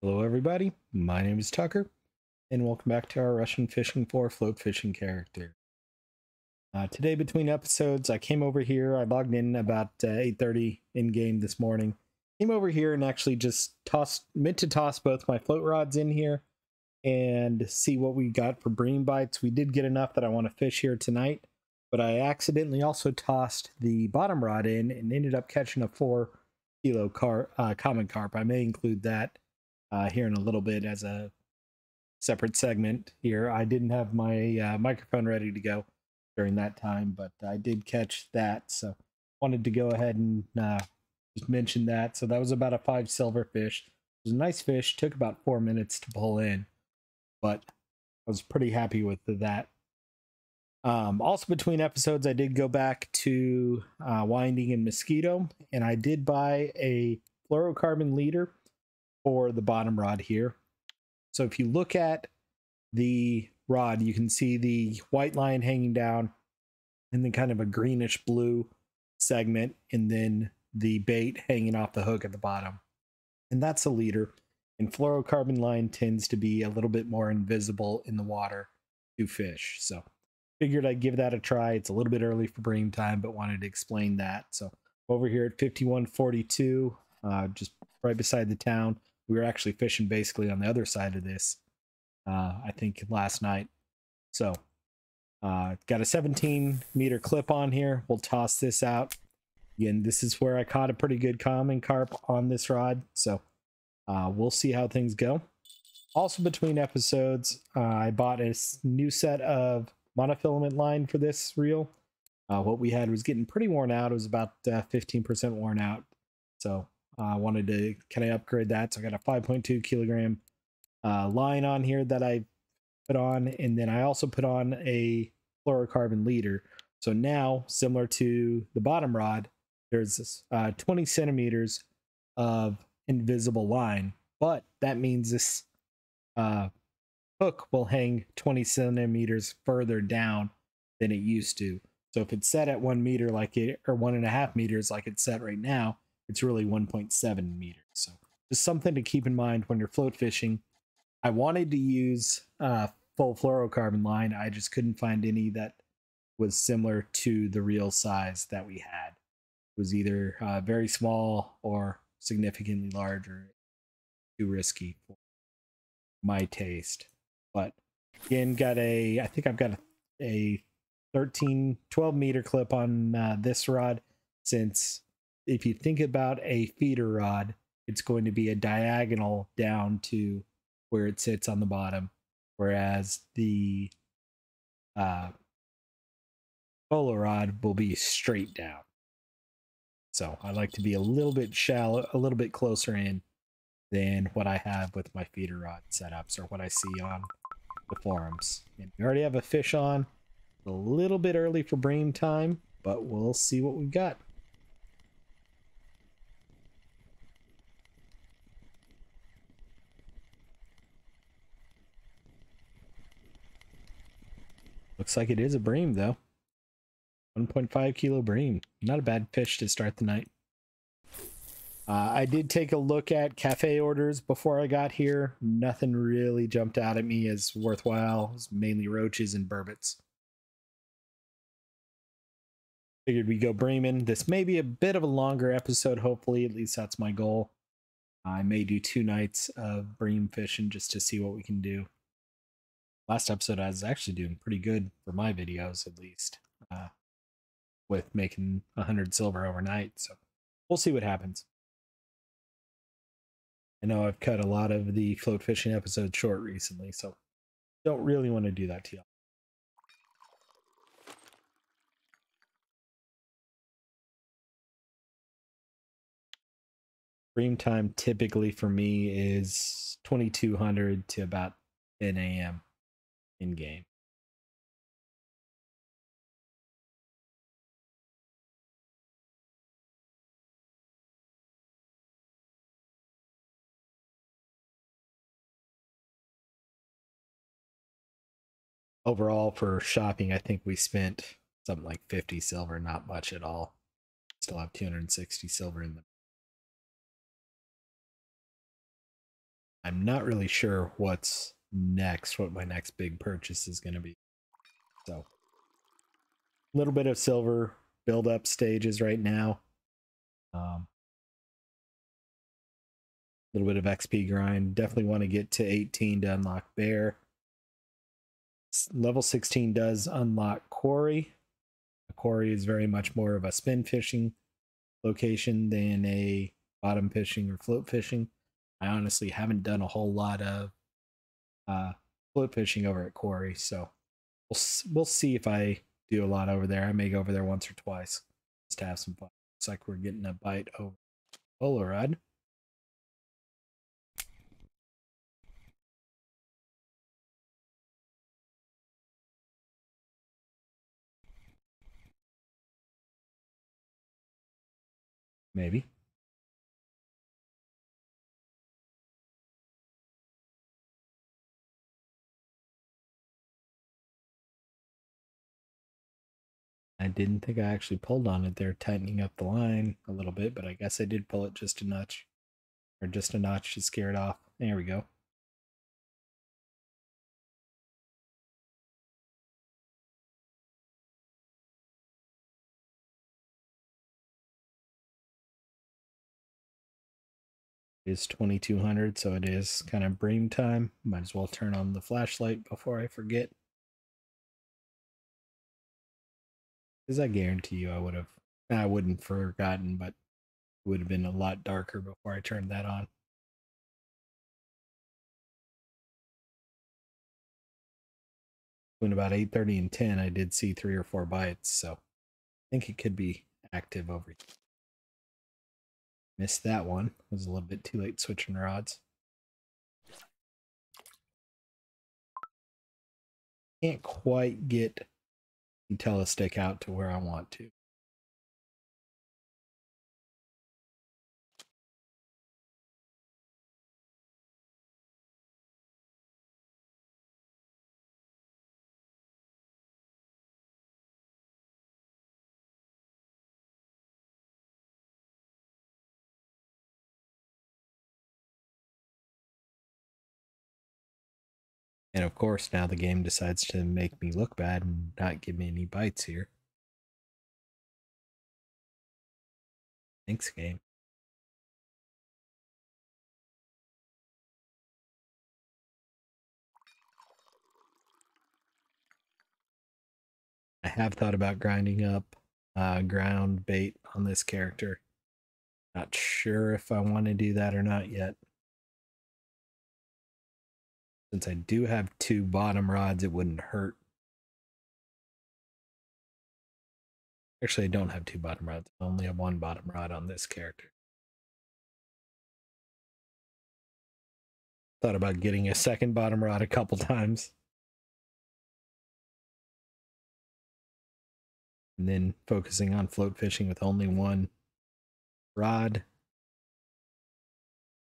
Hello everybody, my name is Tucker, and welcome back to our Russian Fishing for Float Fishing character. Today between episodes, I came over here, I logged in about 8:30 in-game this morning. Came over here and actually just meant to toss both my float rods in here and see what we got for bream bites. We did get enough that I want to fish here tonight, but I accidentally also tossed the bottom rod in and ended up catching a 4 kilo common carp. I may include that here in a little bit as a separate segment here. I didn't have my microphone ready to go during that time, but I did catch that, so wanted to go ahead and just mention that. So that was about a 5 silver fish. It was a nice fish, took about 4 minutes to pull in, but I was pretty happy with that. Also between episodes, I did go back to Winding and Mosquito, and I did buy a fluorocarbon leader for the bottom rod here. So if you look at the rod, you can see the white line hanging down and then kind of a greenish blue segment, and then the bait hanging off the hook at the bottom. And that's a leader. And fluorocarbon line tends to be a little bit more invisible in the water to fish. So figured I'd give that a try. It's a little bit early for bream time, but wanted to explain that. So over here at 5142, just right beside the town. We were actually fishing basically on the other side of this, I think last night. So got a 17-meter clip on here. We'll toss this out. Again, this is where I caught a pretty good common carp on this rod. So we'll see how things go. Also between episodes, I bought a new set of monofilament line for this reel. What we had was getting pretty worn out. It was about 15% worn out. So I wanted to kind of upgrade that. So I got a 5.2 kilogram line on here that I put on. And then I also put on a fluorocarbon leader. So now, similar to the bottom rod, there's 20 centimeters of invisible line. But that means this hook will hang 20 centimeters further down than it used to. So if it's set at 1 meter like it, or 1.5 meters like it's set right now, it's really 1.7 meters. So just something to keep in mind when you're float fishing. I wanted to use full fluorocarbon line. I just couldn't find any that was similar to the real size that we had. It was either very small or significantly larger. Too risky for my taste. But again, I think I've got a 12 meter clip on this rod, since if you think about a feeder rod, it's going to be a diagonal down to where it sits on the bottom, whereas the polo rod will be straight down. So I like to be a little bit shallow, a little bit closer in than what I have with my feeder rod setups or what I see on the forums. And we already have a fish on. A little bit early for bream time, but we'll see what we've got. Looks like it is a bream, though. 1.5 kilo bream. Not a bad fish to start the night. I did take a look at cafe orders before I got here. Nothing really jumped out at me as worthwhile. It was mainly roaches and burbot. Figured we go breaming. This may be a bit of a longer episode, hopefully. At least that's my goal. I may do 2 nights of bream fishing just to see what we can do. Last episode, I was actually doing pretty good for my videos, at least, with making 100 silver overnight. So we'll see what happens. I know I've cut a lot of the float fishing episodes short recently, so don't really want to do that to y'all. Bream time typically for me is 2200 to about 10 a.m. in game. Overall for shopping, I think we spent something like 50 silver, not much at all. Still have 260 silver in them. I'm not really sure what's next, what my next big purchase is going to be. So, a little bit of silver build up stages right now. A little bit of XP grind. Definitely want to get to 18 to unlock bear. Level 16 does unlock quarry. A quarry is very much more of a spin fishing location than a bottom fishing or float fishing. I honestly haven't done a whole lot of float fishing over at quarry, so we'll see if I do a lot over there. I may go over there once or twice just to have some fun. Looks like we're getting a bite over polo rod. Maybe. I didn't think I actually pulled on it there, tightening up the line a little bit, but I guess I did pull it just a notch. Or just a notch to scare it off. There we go. It is 2200, so it is kind of Bream time. Might as well turn on the flashlight before I forget. Because I guarantee you I wouldn't forgotten, but it would have been a lot darker before I turned that on. Between about 8:30 and 10, I did see 3 or 4 bites, so I think it could be active over here. Missed that one. Was a little bit too late switching rods. Can't quite get the telestick out to where I want to. And of course, now the game decides to make me look bad and not give me any bites here. Thanks, game. I have thought about grinding up ground bait on this character. Not sure if I want to do that or not yet. Since I do have 2 bottom rods, it wouldn't hurt. Actually, I don't have 2 bottom rods. I only have 1 bottom rod on this character. Thought about getting a second bottom rod a couple times. And then focusing on float fishing with only 1 rod.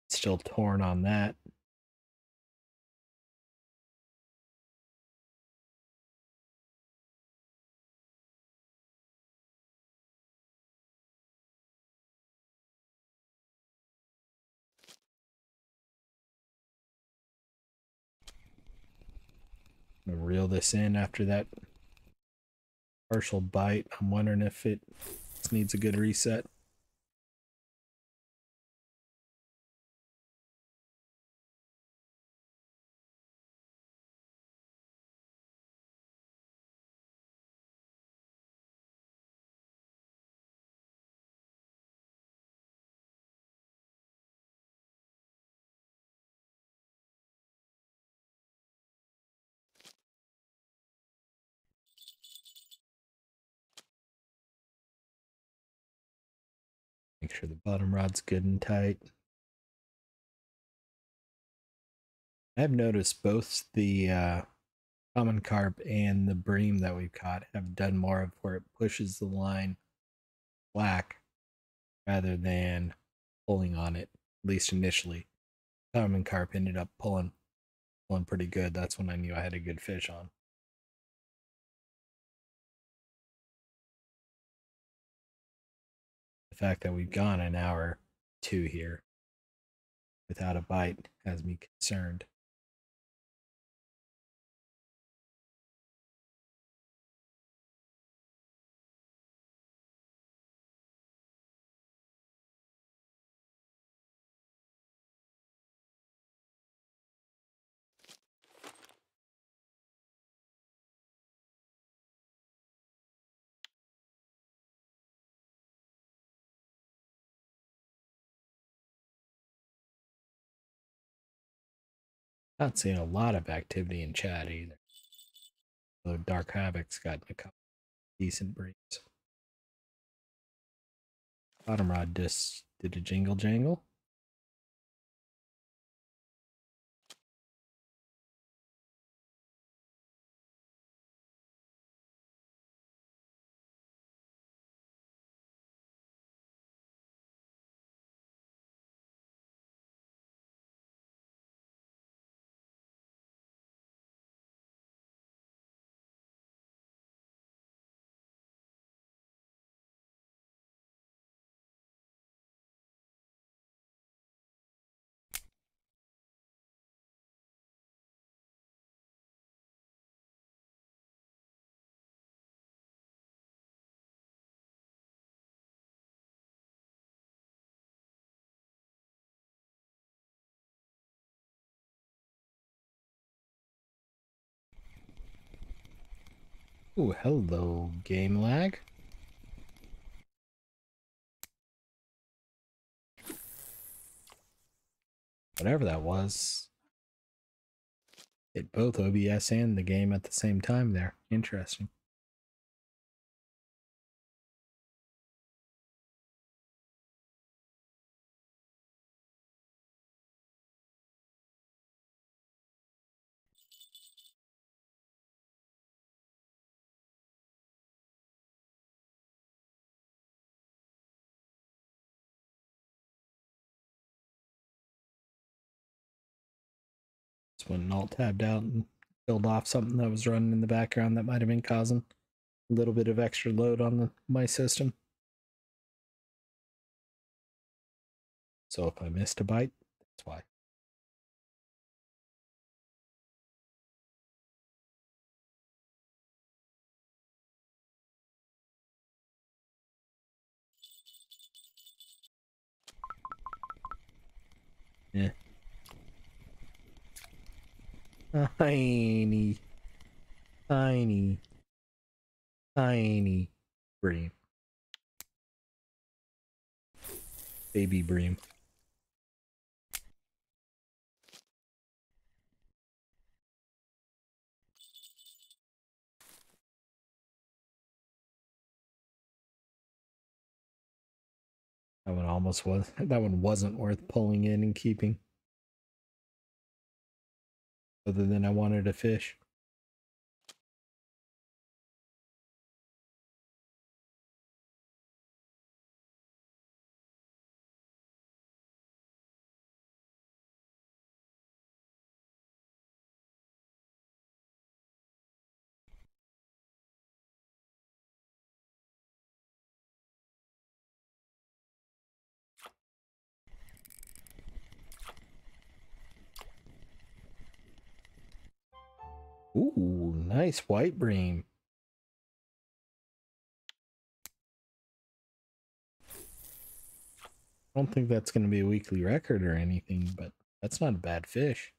Still torn on that. I'm gonna reel this in after that partial bite. I'm wondering if it needs a good reset. Make sure the bottom rod's good and tight. I've noticed both the common carp and the bream that we've caught have done more of where it pushes the line black rather than pulling on it, at least initially. Common carp ended up pulling pretty good. That's when I knew I had a good fish on. The fact that we've gone an hour 2 here without a bite has me concerned. Not seeing a lot of activity in chat either. Though Dark Havoc's gotten a couple decent breeds. Bottom rod just did a jingle jangle. Ooh, hello, game lag. Whatever that was. Hit both OBS and the game at the same time there. Interesting. Just went and alt tabbed out and killed off something that was running in the background that might have been causing a little bit of extra load on my system. So if I missed a bite, that's why. Yeah. Tiny, tiny, tiny Bream. Baby Bream. That one almost was. That one wasn't worth pulling in and keeping. Other than I wanted a fish. Ooh, nice white Bream. I don't think that's going to be a weekly record or anything, but that's not a bad fish.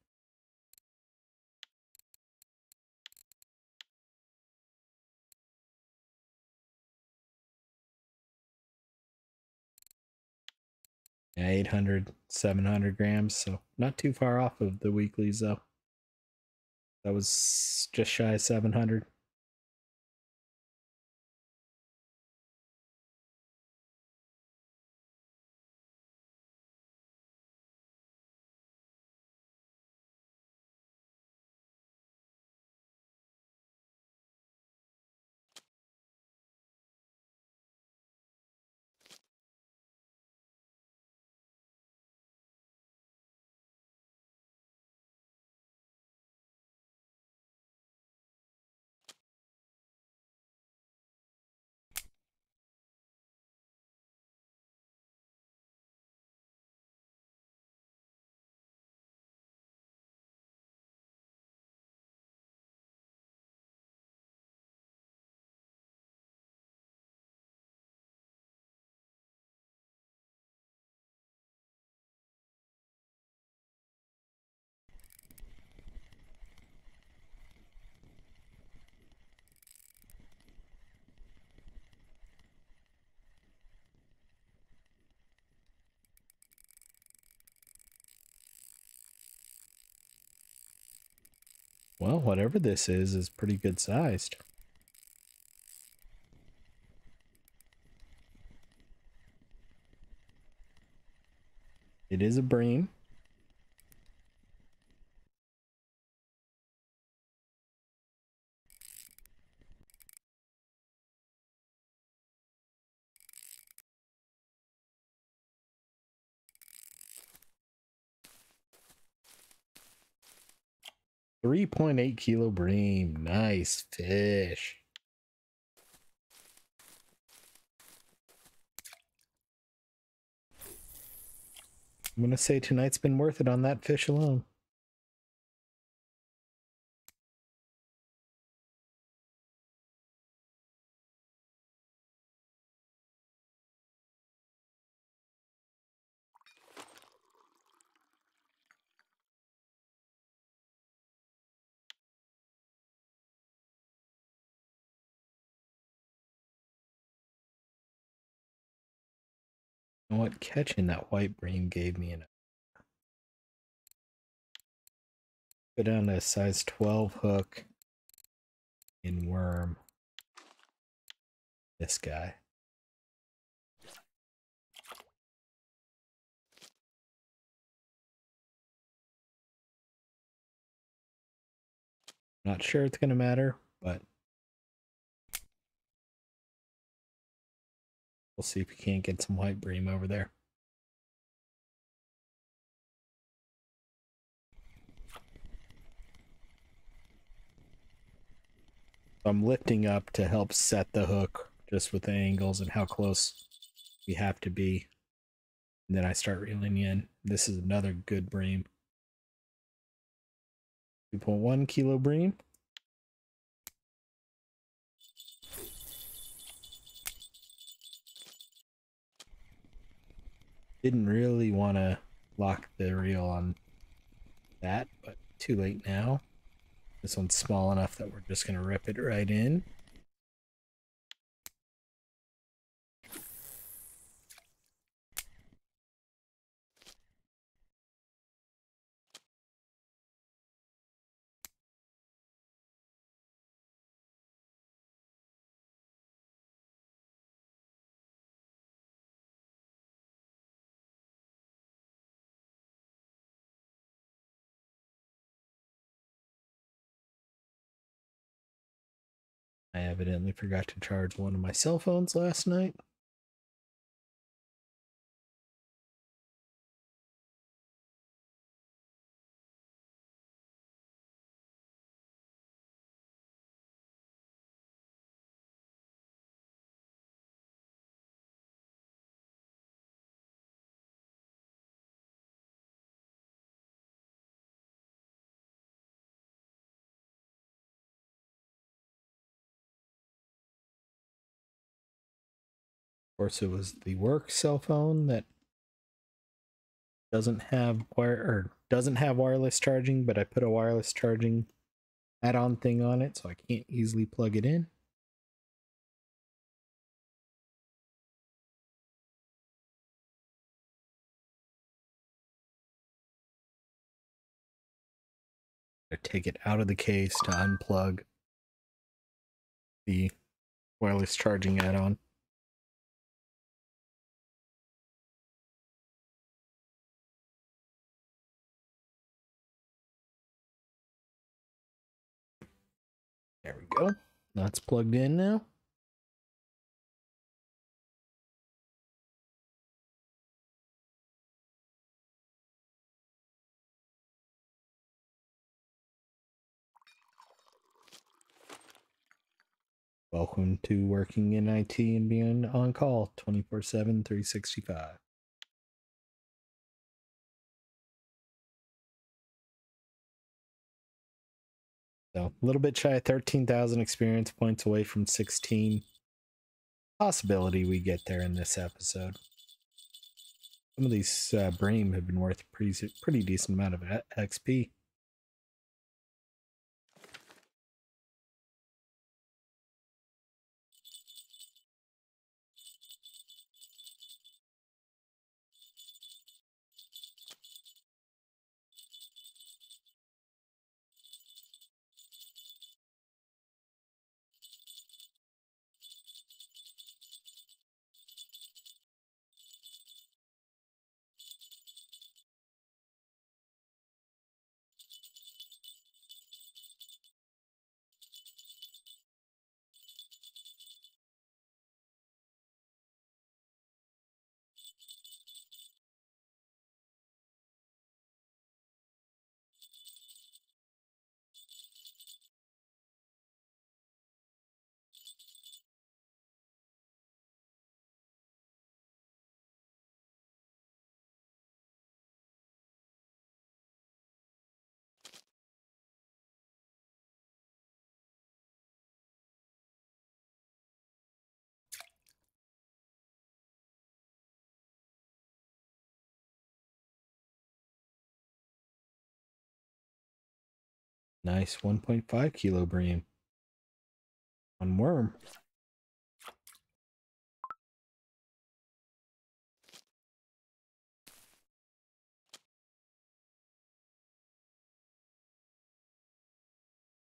Yeah, 800, 700 grams, so not too far off of the weeklies, though. That was just shy of 700. Well, whatever this is pretty good sized. It is a bream. $3.8 kilo bream. Nice fish. I'm gonna say tonight's been worth it on that fish alone. And what catching that white bream gave me an go down to a size 12 hook in worm. This guy. Not sure it's gonna matter, but we'll see if we can't get some white bream over there. I'm lifting up to help set the hook just with the angles and how close we have to be. And then I start reeling in. This is another good bream. 2.1 kilo bream. Didn't really want to lock the reel on that, but too late now. This one's small enough that we're just going to rip it right in. I evidently forgot to charge one of my cell phones last night. Of course, it was the work cell phone that doesn't have wireless charging, but I put a wireless charging add-on thing on it, so I can't easily plug it in. I take it out of the case to unplug the wireless charging add-on. There we go. That's plugged in now. Welcome to working in IT and being on call 24/7, 365. So a little bit shy of 13,000 experience points away from 16. Possibility we get there in this episode. Some of these Bream have been worth a pretty decent amount of XP. Nice 1.5 kilo bream on worm.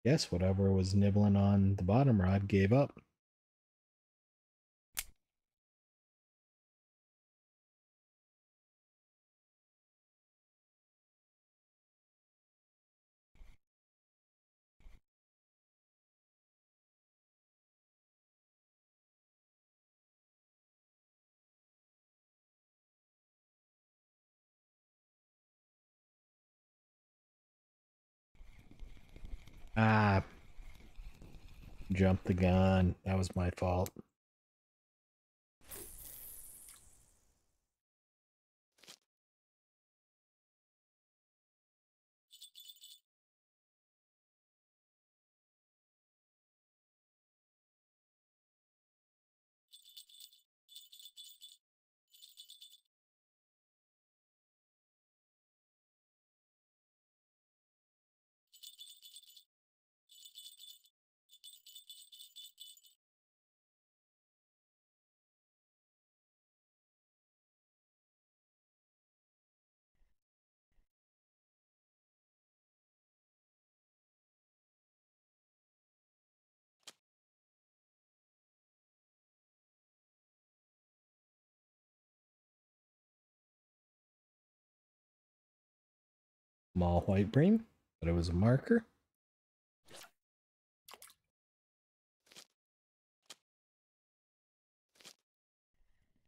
Guess whatever was nibbling on the bottom rod gave up. Ah, jumped the gun. That was my fault. Small white bream, but it was a marker.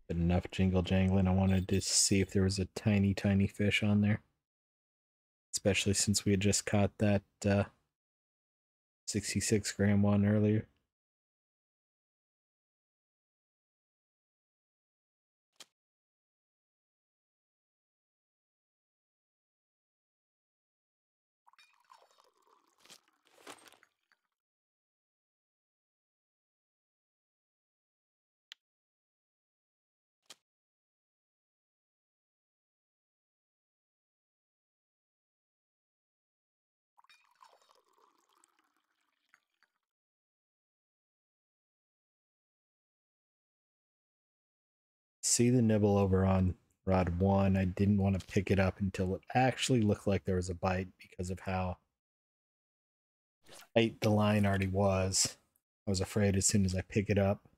But enough jingle jangling. I wanted to see if there was a tiny, tiny fish on there. Especially since we had just caught that 66-gram one earlier. See the nibble over on rod 1. I didn't want to pick it up until it actually looked like there was a bite because of how tight the line already was. I was afraid as soon as I pick it up,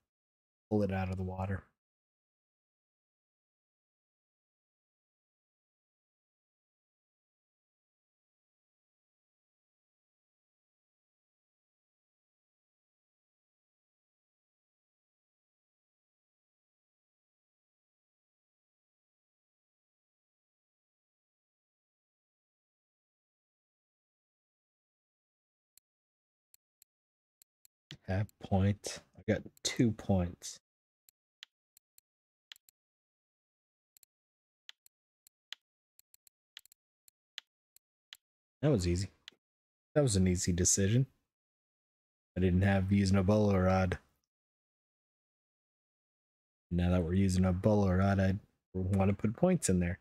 pull it out of the water. Half point. I got 2 points. That was easy. That was an easy decision. I didn't have using a bolo rod. Now that we're using a bolo rod, I want to put points in there.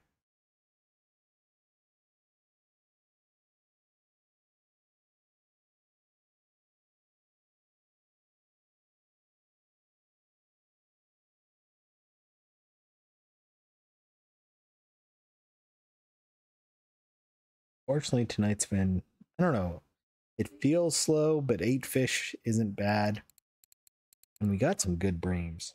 Fortunately, tonight's been, I don't know, it feels slow, but 8 fish isn't bad. And we got some good breams.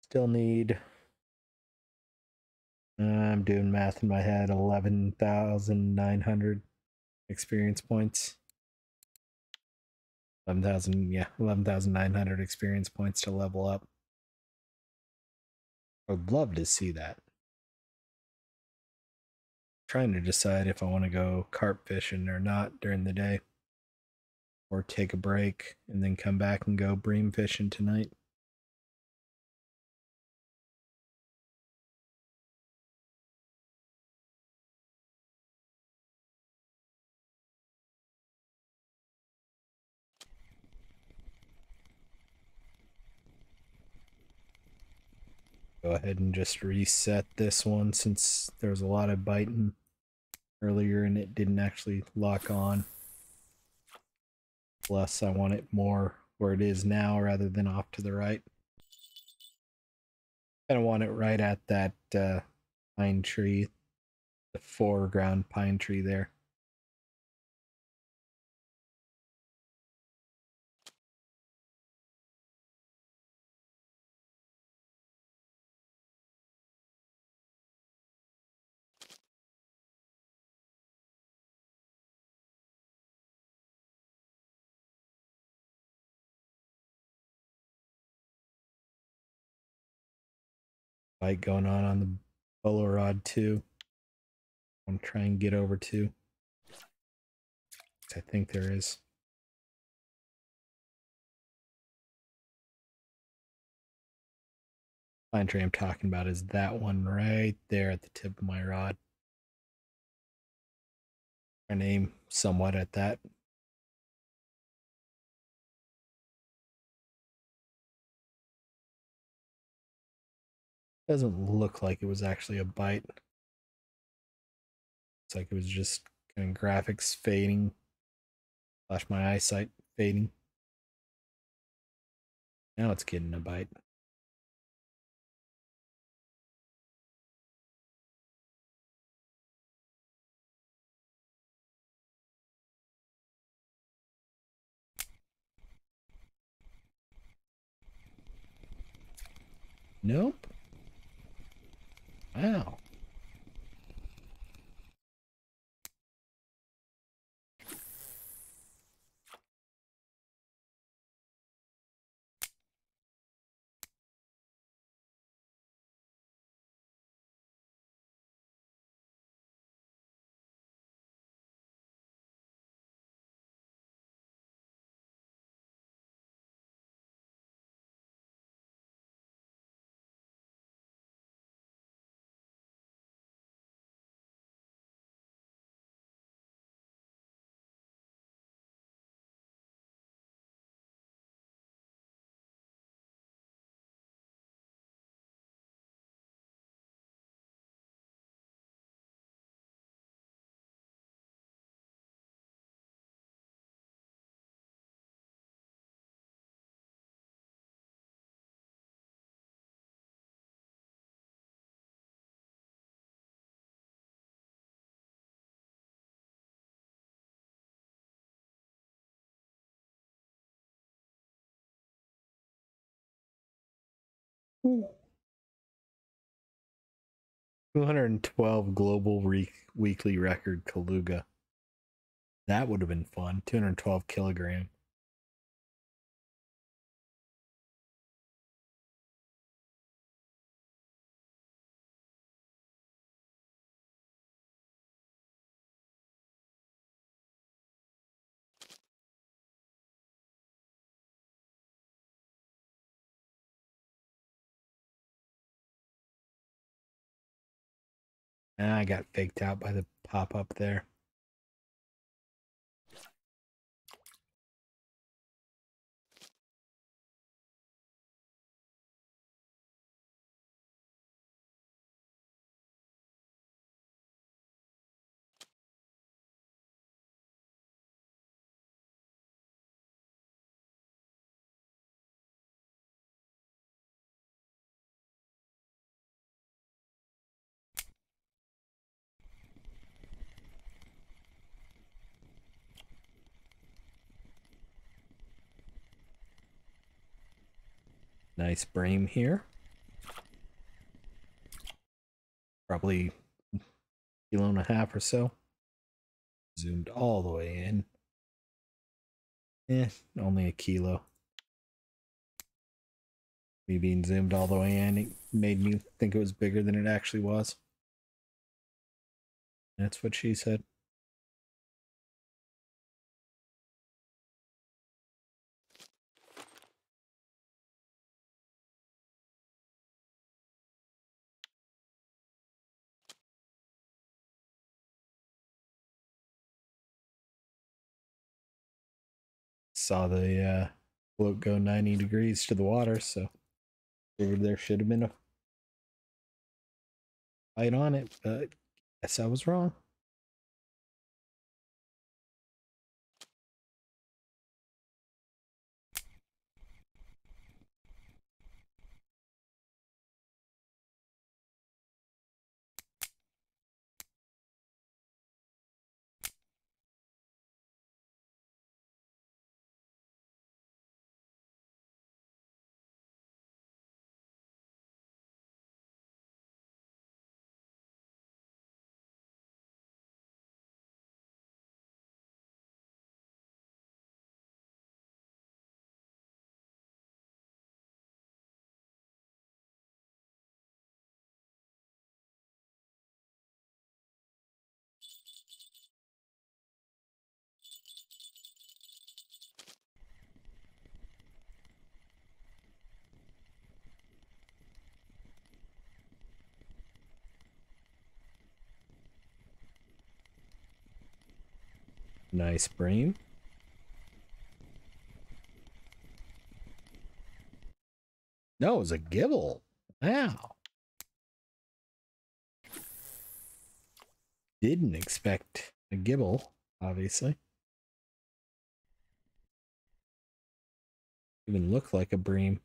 Still need, I'm doing math in my head, 11,900 experience points. 11,000, yeah, 11,900 experience points to level up. I would love to see that. Trying to decide if I want to go carp fishing or not during the day, or take a break and then come back and go bream fishing tonight. Go ahead and just reset this one since there was a lot of biting earlier and it didn't actually lock on. Plus, I want it more where it is now rather than off to the right. I don't want it right at that pine tree, the foreground pine tree there. Fight going on the polo rod too. I'm trying to get over to. I think there is. Pine tree I'm talking about is that one right there at the tip of my rod. I aim somewhat at that. Doesn't look like it was actually a bite. It's like it was just kind of graphics fading. Slash my eyesight fading. Now it's getting a bite. Nope. Wow. Ooh. 212 global weekly record Kaluga. That would have been fun. 212 kilogram. I got faked out by the pop up there. Nice Bream here. Probably a kilo and a half or so. Zoomed all the way in. Only a kilo. Me being zoomed all the way in, it made me think it was bigger than it actually was. That's what she said. Saw the float go 90 degrees to the water, so figured there should have been a bite on it, but guess I was wrong. Nice Bream. No, it was a Gibel. Wow. Didn't expect a Gibel, obviously. Even looked like a Bream.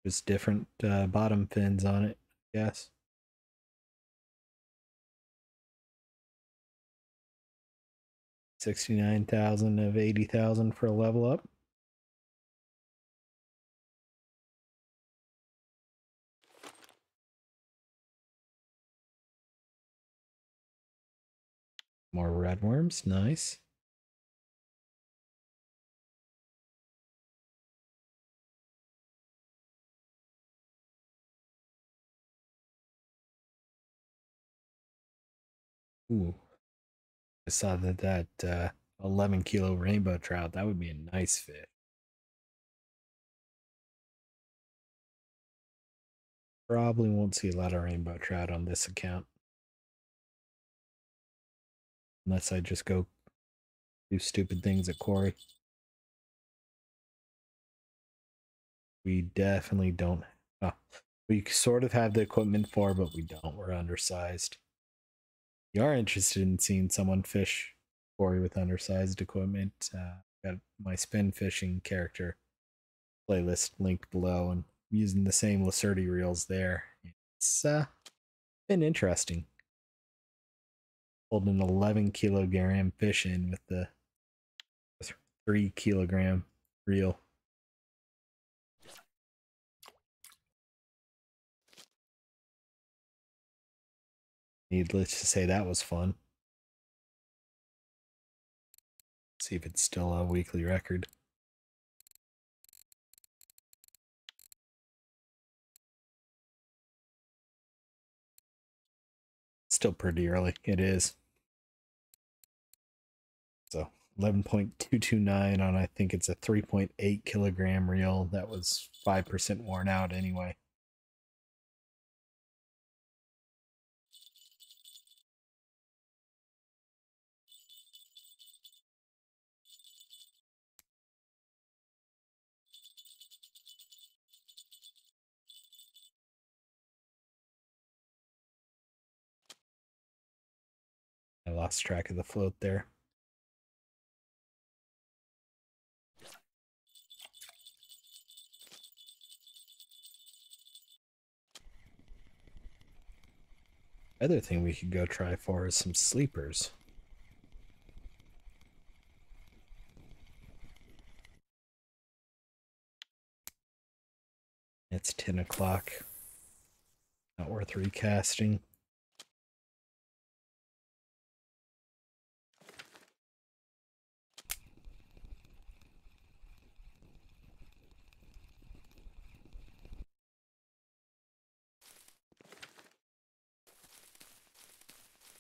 Just different bottom fins on it, I guess. 69,000 of 80,000 for a level up. More redworms, nice. Ooh, I saw that 11 kilo rainbow trout. That would be a nice fish. Probably won't see a lot of rainbow trout on this account. Unless I just go do stupid things at Quarry. We definitely don't. We sort of have the equipment for, but we don't. We're undersized. You are interested in seeing someone fish Quarry with undersized equipment. Got my spin fishing character playlist linked below, and I'm using the same Lacerti reels there. It's been interesting. Pulled an 11 kilogram fish in with the 3 kilogram reel. Needless to say, that was fun. See if it's still a weekly record. Still pretty early. It is. So 11.229 on, I think it's a 3.8 kilogram reel that was 5% worn out anyway. I lost track of the float there. Other thing we could go try for is some sleepers. It's 10 o'clock. Not worth recasting.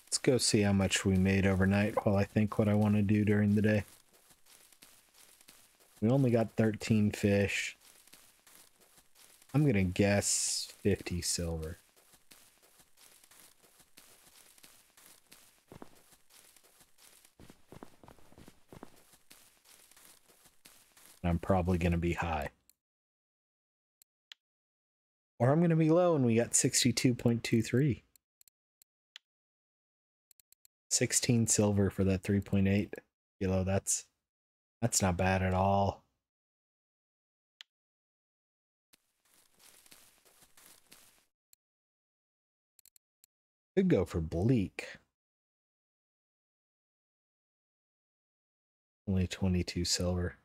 Let's go see how much we made overnight while I think what I want to do during the day. We only got 13 fish. I'm gonna guess 50 silver. I'm probably gonna be high. Or I'm going to be low and we got 62.23. 16 silver for that 3.8 kilo. That's not bad at all. Could go for bleak. Only 22 silver.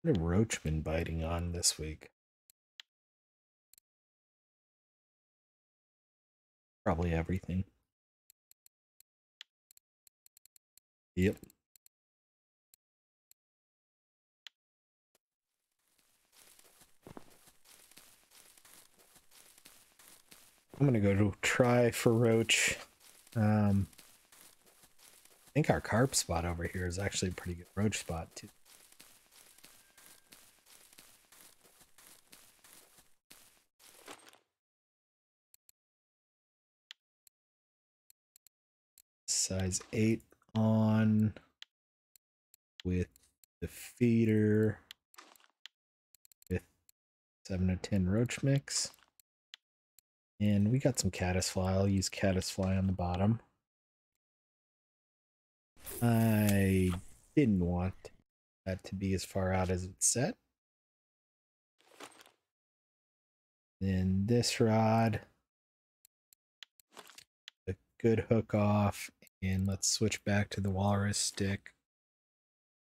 What have roach been biting on this week? Probably everything. Yep. I'm gonna go to try for roach. I think our carp spot over here is actually a pretty good roach spot too. Size 8 on with the feeder with 7 to 10 roach mix. And we got some caddisfly. I'll use caddisfly on the bottom. I didn't want that to be as far out as it's set. Then this rod, a good hook off, and let's switch back to the walrus stick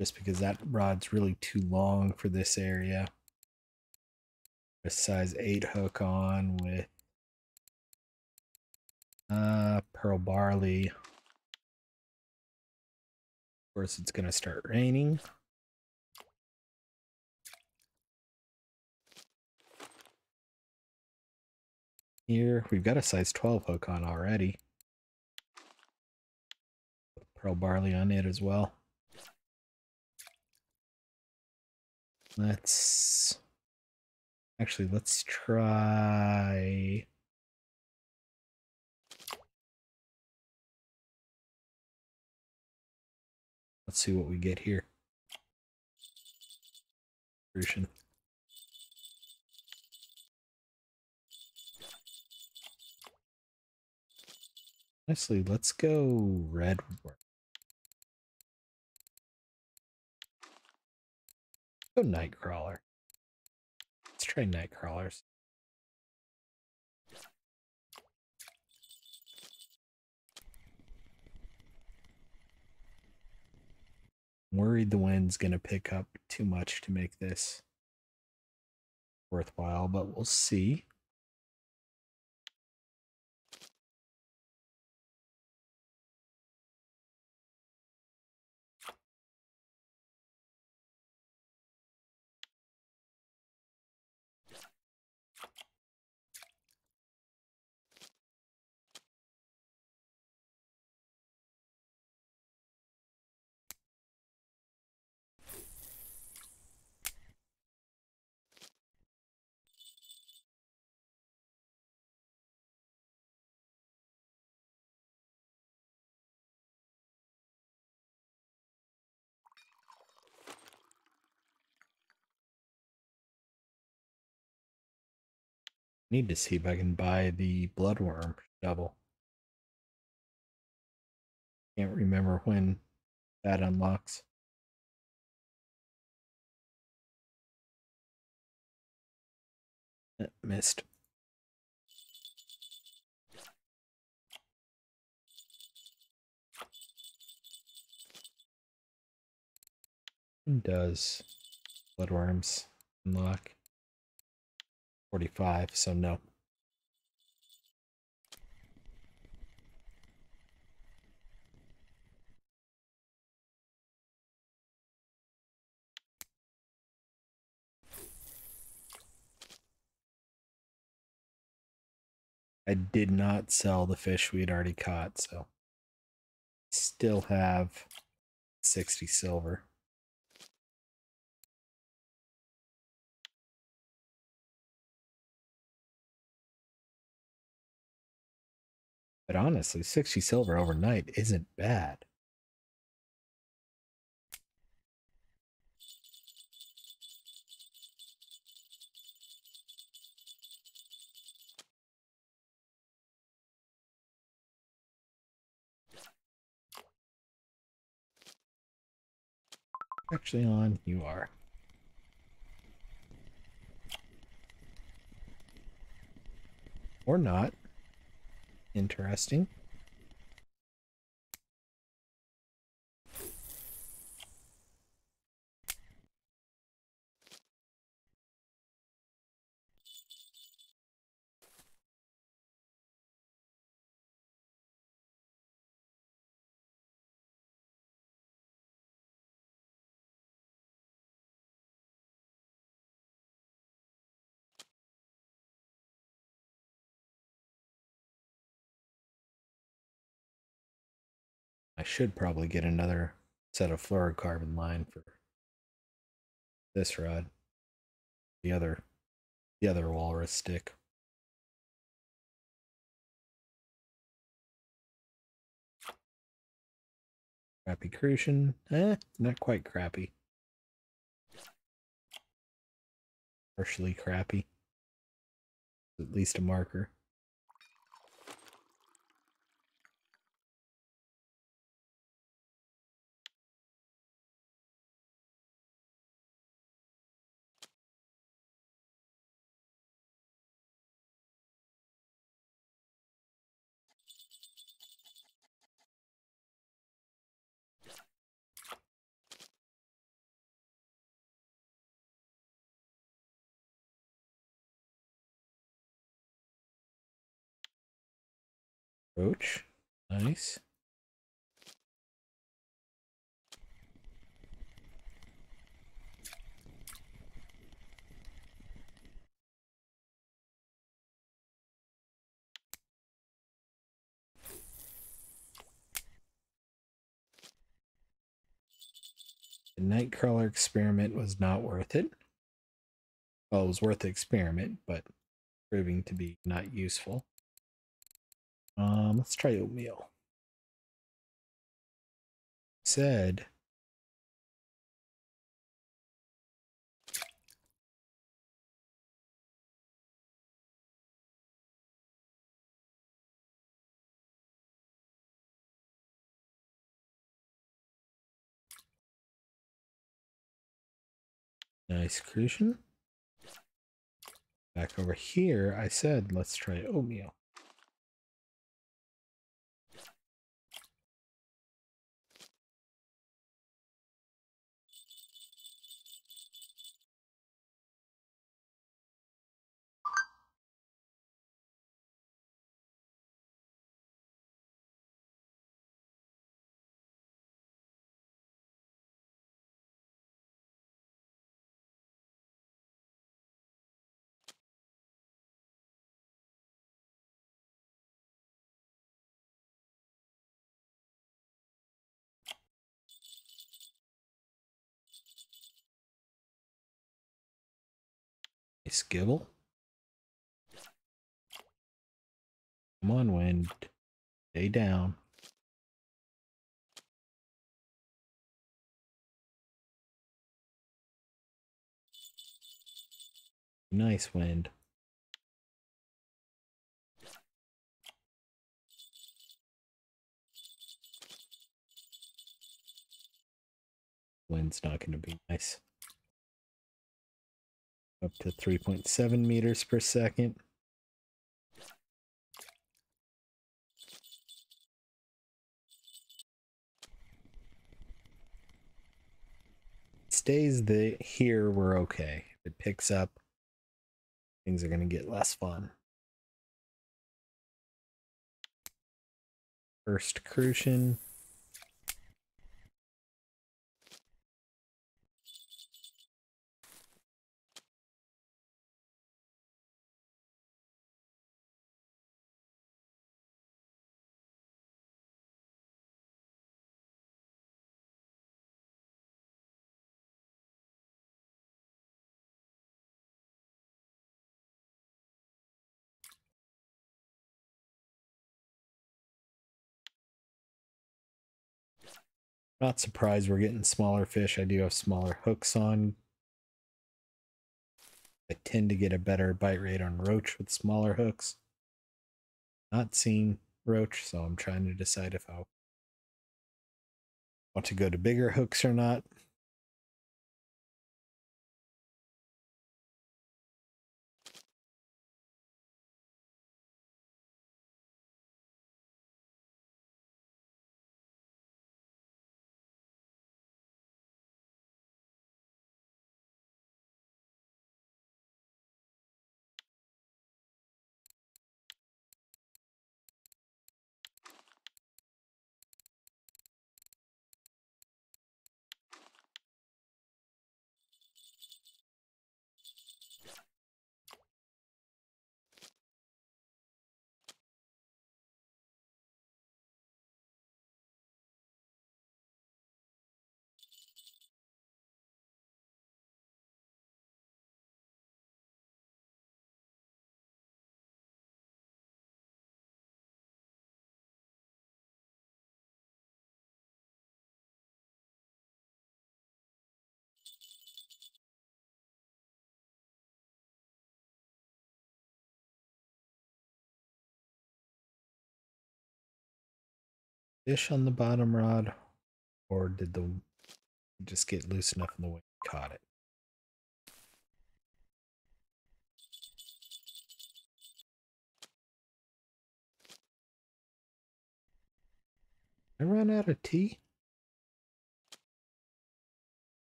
just because that rod's really too long for this area. A size 8 hook on with pearl barley. Of course, it's going to start raining. Here, we've got a size 12 hook on already. Pearl barley on it as well. Let's try. Let's see what we get here. Fishin. Honestly, let's go red. Go nightcrawler. Let's try nightcrawlers. I'm worried the wind's gonna pick up too much to make this worthwhile, but we'll see. Need to see if I can buy the bloodworm double. Can't remember when that unlocks. Missed. When does bloodworms unlock? 45, so no. I did not sell the fish we had already caught, so still have 60 silver. But honestly, 60 silver overnight isn't bad. Actually on, you are. Or not. Interesting. I should probably get another set of fluorocarbon line for this rod. The other walrus stick. Crappy crucian. Not quite crappy. Partially crappy. At least a marker. Roach. Nice. The Nightcrawler experiment was not worth it. Well, it was worth the experiment, but proving to be not useful. Let's try oatmeal. Said nice crucian. Back over here, I said let's try oatmeal. Nice Gibel. Come on, wind. Stay down. Nice wind. Wind's not going to be nice. Up to 3.7 meters per second. Stays here, we're okay. If it picks up, things are going to get less fun. First crucian. Not surprised we're getting smaller fish. I do have smaller hooks on. I tend to get a better bite rate on roach with smaller hooks. Not seen roach, so I'm trying to decide if I want to go to bigger hooks or not. Fish on the bottom rod, or did the just get loose enough in the way it caught it? I ran out of tea.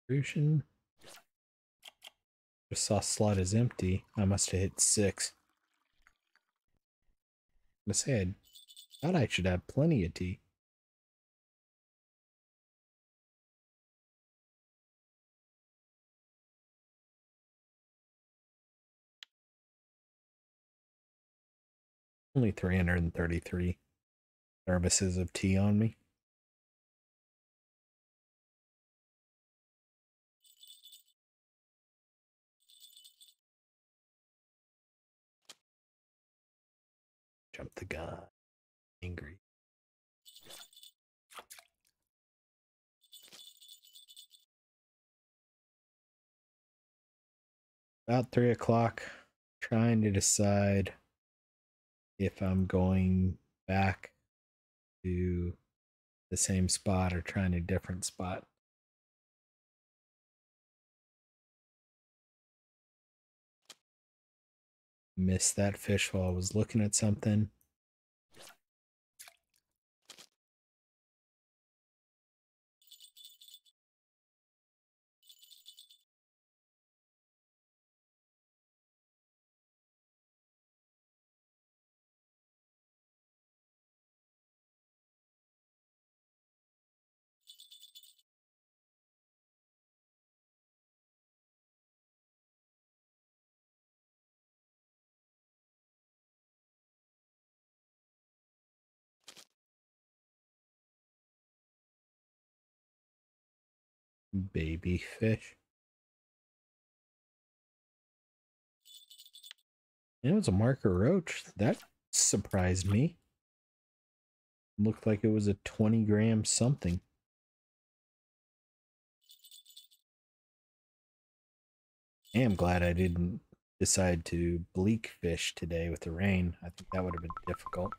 Fishin. The sauce slot is empty. I must have hit 6. I said, thought I should have plenty of tea. Only 333 services of tea on me. Jump the gun. Angry. About 3 o'clock, trying to decide if I'm going back to the same spot or trying a different spot. Missed that fish while I was looking at something. Baby fish. It was a marker roach. That surprised me. Looked like it was a 20-gram something. I am glad I didn't decide to bleak fish today with the rain. I think that would have been difficult.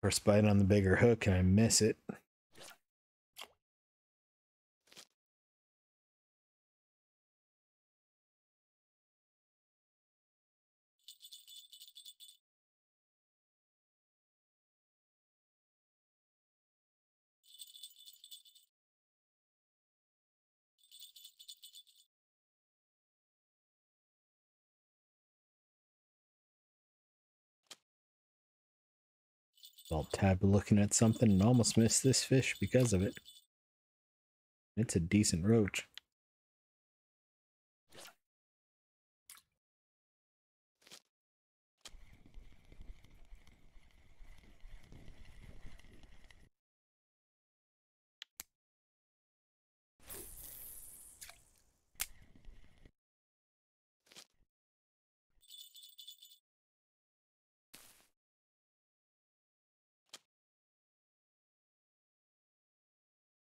First bite on the bigger hook and I miss it. I'll tab looking at something and almost missed this fish because of it. It's a decent roach.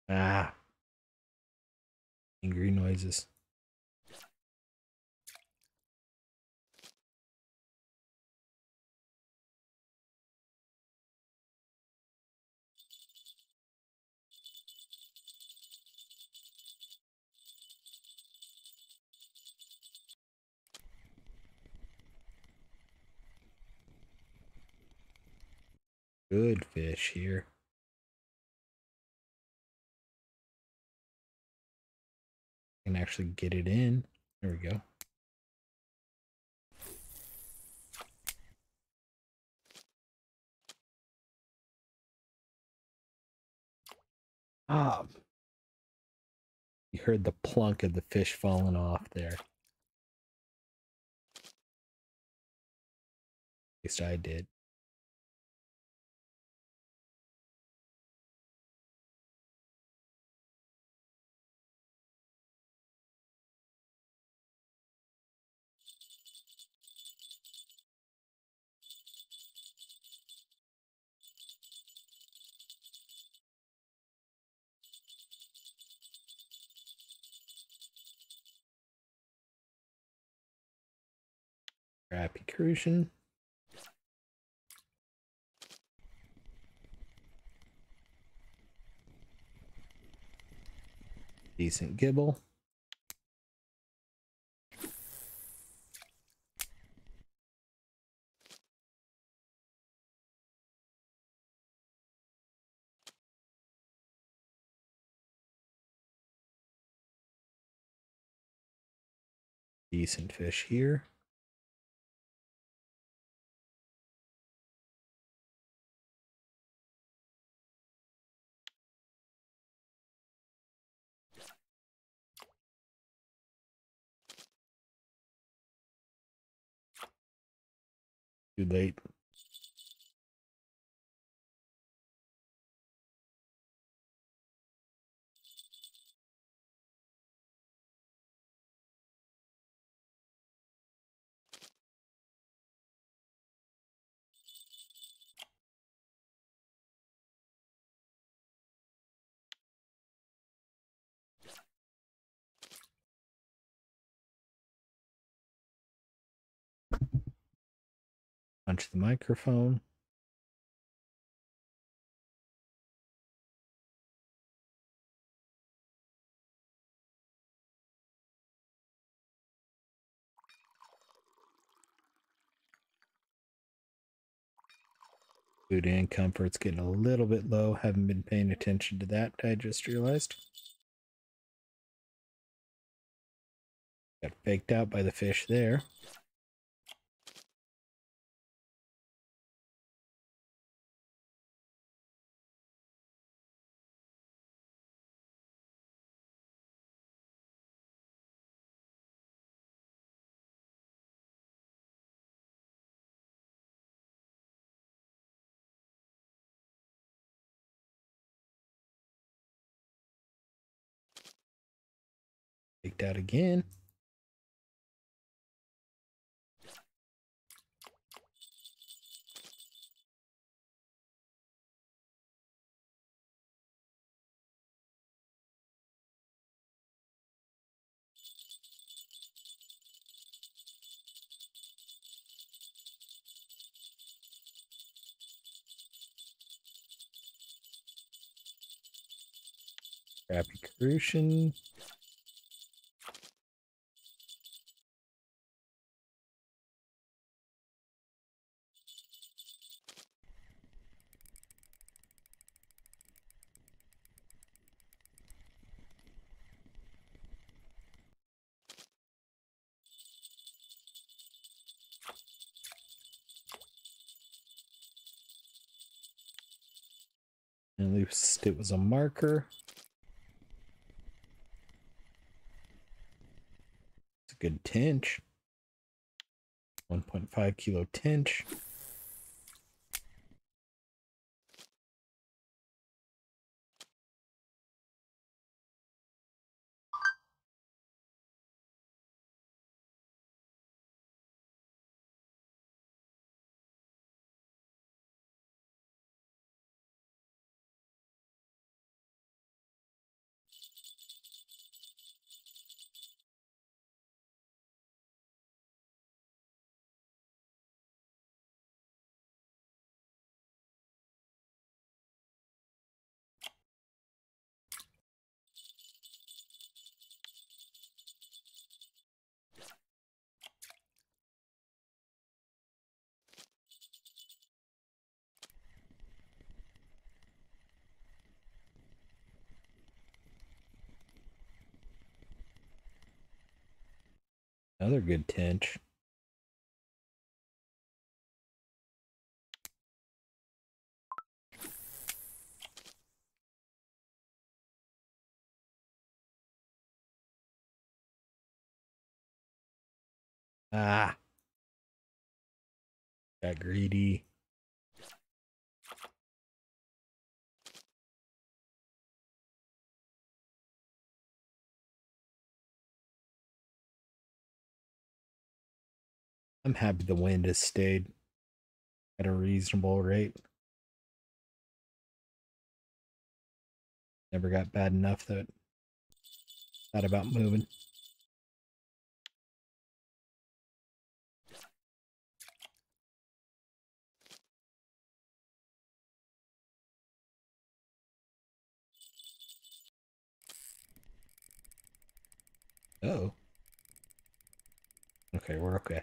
Ah, angry noises. Good fish here. I can actually get it in. There we go. Ah, you heard the plunk of the fish falling off there. At least I did. Crappy crucian. Decent gibel. Decent fish here. Too late. Punch the microphone. Food and comfort's getting a little bit low. Haven't been paying attention to that, I just realized. Got faked out by the fish there. Faked out again. Crappy crucian. At least it was a marker. It's a good tench. 1.5 kilo tench. Another good tench. Ah, got greedy. I'm happy the wind has stayed at a reasonable rate. Never got bad enough that thought about moving. Oh. Okay, we're okay.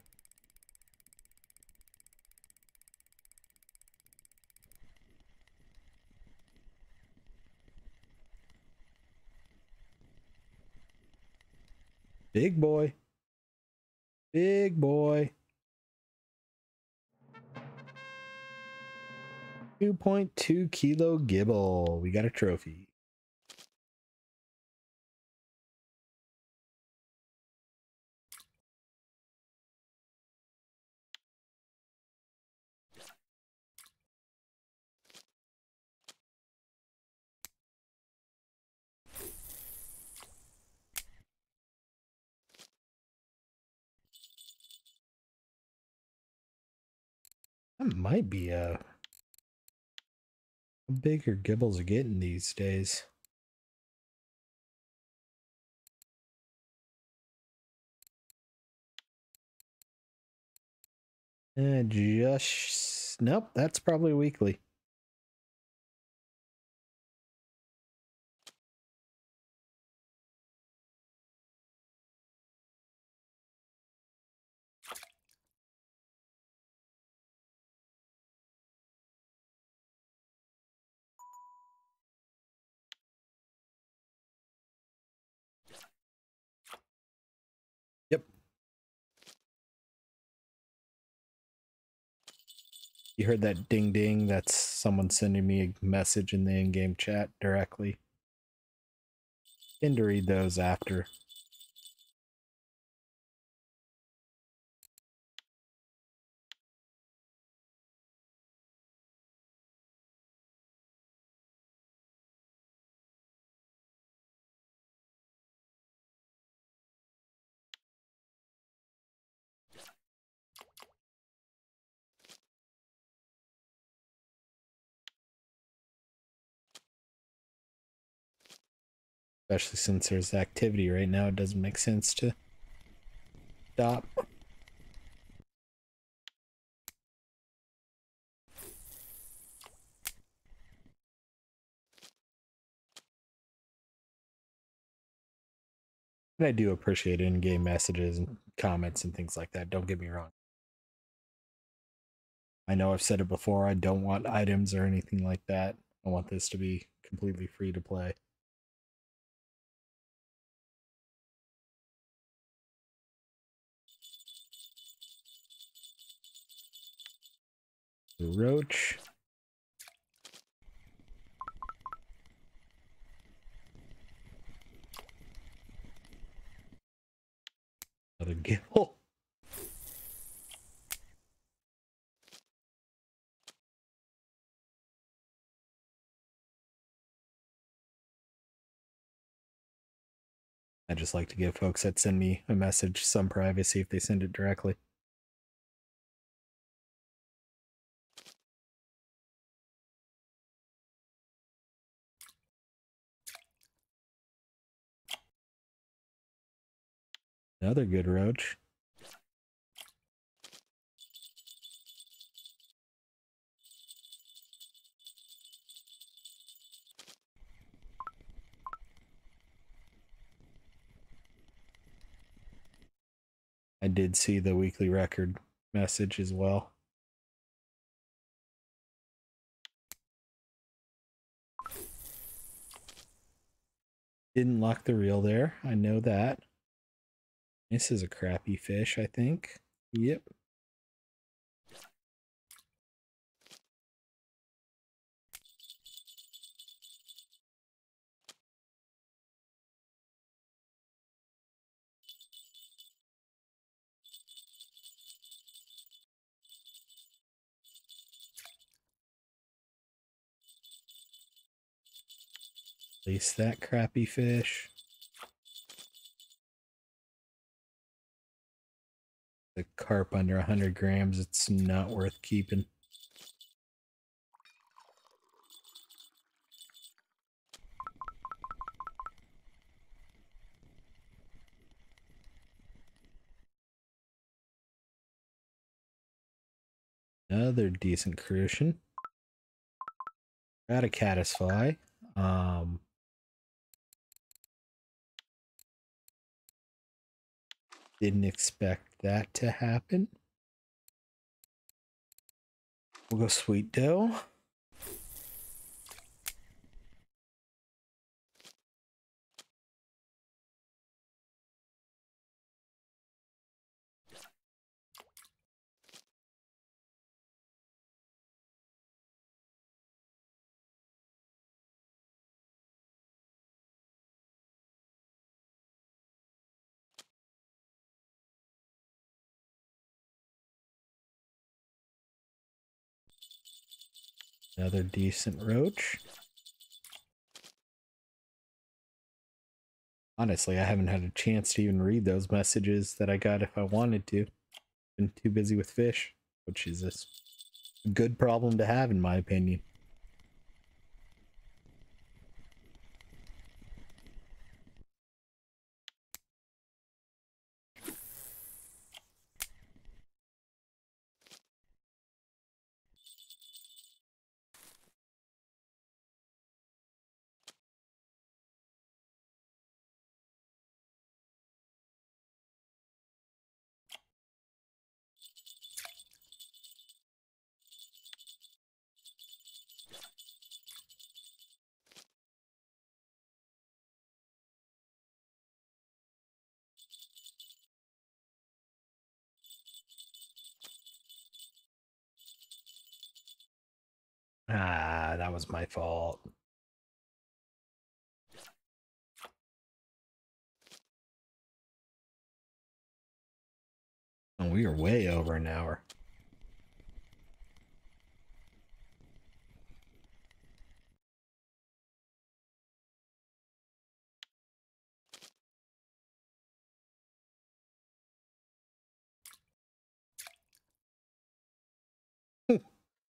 Big boy. Big boy. 2.2 kilo Gibel. We got a trophy. That might be a how bigger Gibels are getting these days. Just nope, that's probably weekly. Yep. You heard that ding ding? That's someone sending me a message in the in-game chat directly. And to read those after. Especially since there's activity right now, it doesn't make sense to stop. And I do appreciate in-game messages and comments and things like that. Don't get me wrong. I know I've said it before. I don't want items or anything like that. I want this to be completely free to play. The roach. Another gibel. I just like to give folks that send me a message some privacy if they send it directly. Another good roach. I did see the weekly record message as well. Didn't lock the reel there. I know that. This is a crappy fish, I think. Yep. Release that crappy fish. The carp under 100 grams, it's not worth keeping. Another decent crucian. Got a caddisfly. Didn't expect that to happen. We'll go sweet dough. Another decent roach. Honestly, I haven't had a chance to even read those messages that I got if I wanted to. Been too busy with fish, which is a good problem to have in my opinion. Ah, that was my fault. Oh, we are way over an hour.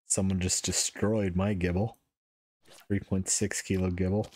Someone just destroyed my gibel. 3.6 kilo gibel.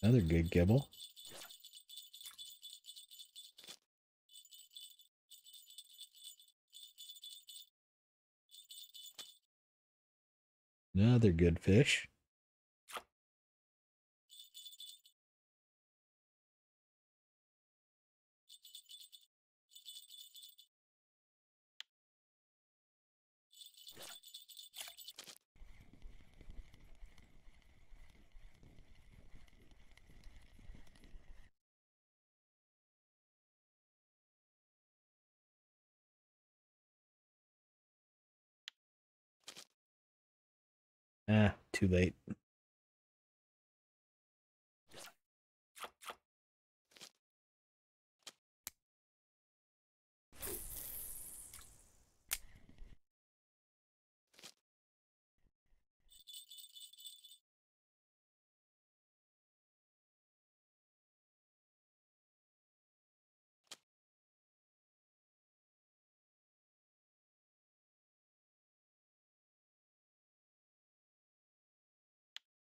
Another good gibel. Another good fish. Ah, too late.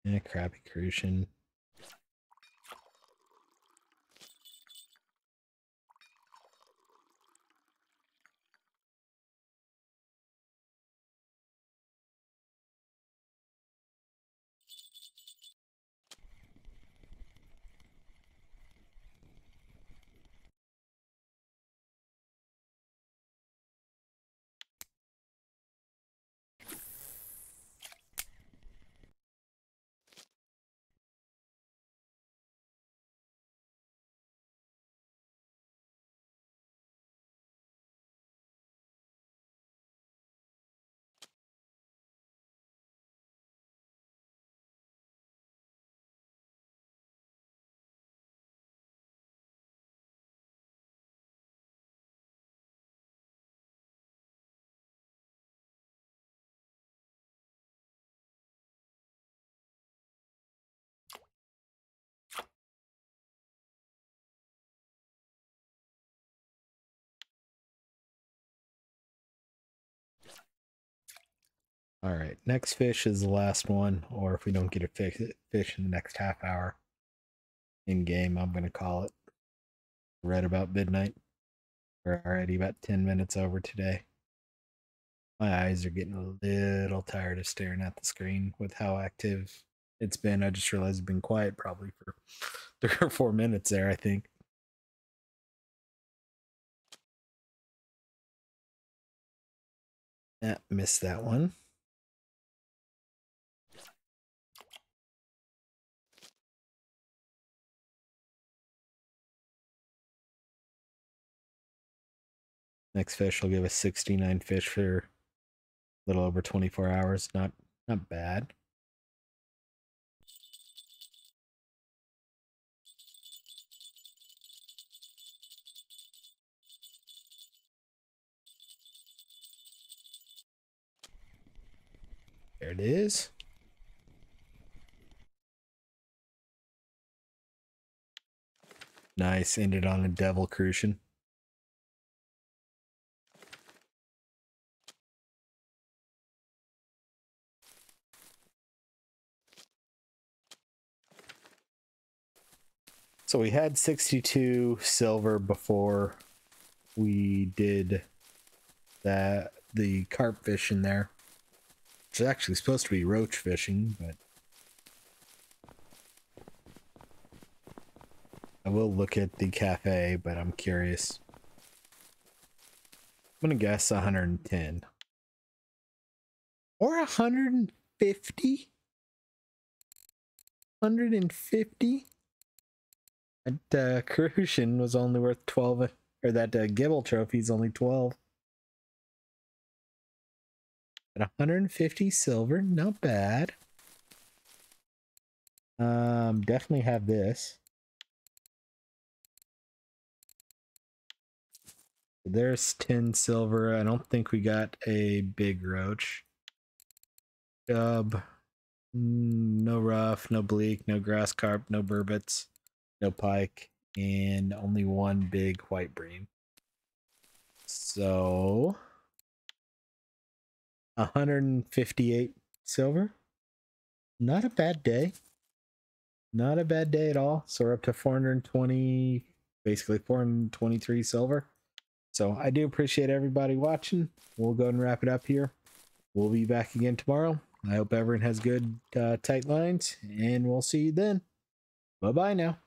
Yeah, crappy crucian. All right, next fish is the last one, or if we don't get a fish in the next half hour in game, I'm going to call it right about midnight. We're already about 10 minutes over today. My eyes are getting a little tired of staring at the screen with how active it's been. I just realized it's been quiet probably for 3 or 4 minutes there, I think. Missed that one. Next fish will give us 69 fish for a little over 24 hours. Not bad. There it is. Nice. Ended on a devil crucian. So we had 62 silver before we did the carp fish in there. Which is actually supposed to be roach fishing, but I will look at the cafe, but I'm curious. I'm gonna guess 110. Or 150? 150? That crucian was only worth 12, or that Gibel Trophy is only 12. At 150 silver, not bad. Definitely have this. There's 10 silver. I don't think we got a big roach. Dub. No rough, no bleak, no grass carp, no burbot, no pike, and only one big white bream. So 158 silver. Not a bad day. not a bad day at all. So we're up to 420, basically 423 silver. So I do appreciate everybody watching. We'll go and wrap it up here. We'll be back again tomorrow. I hope everyone has good tight lines, and we'll see you then. Bye-bye now.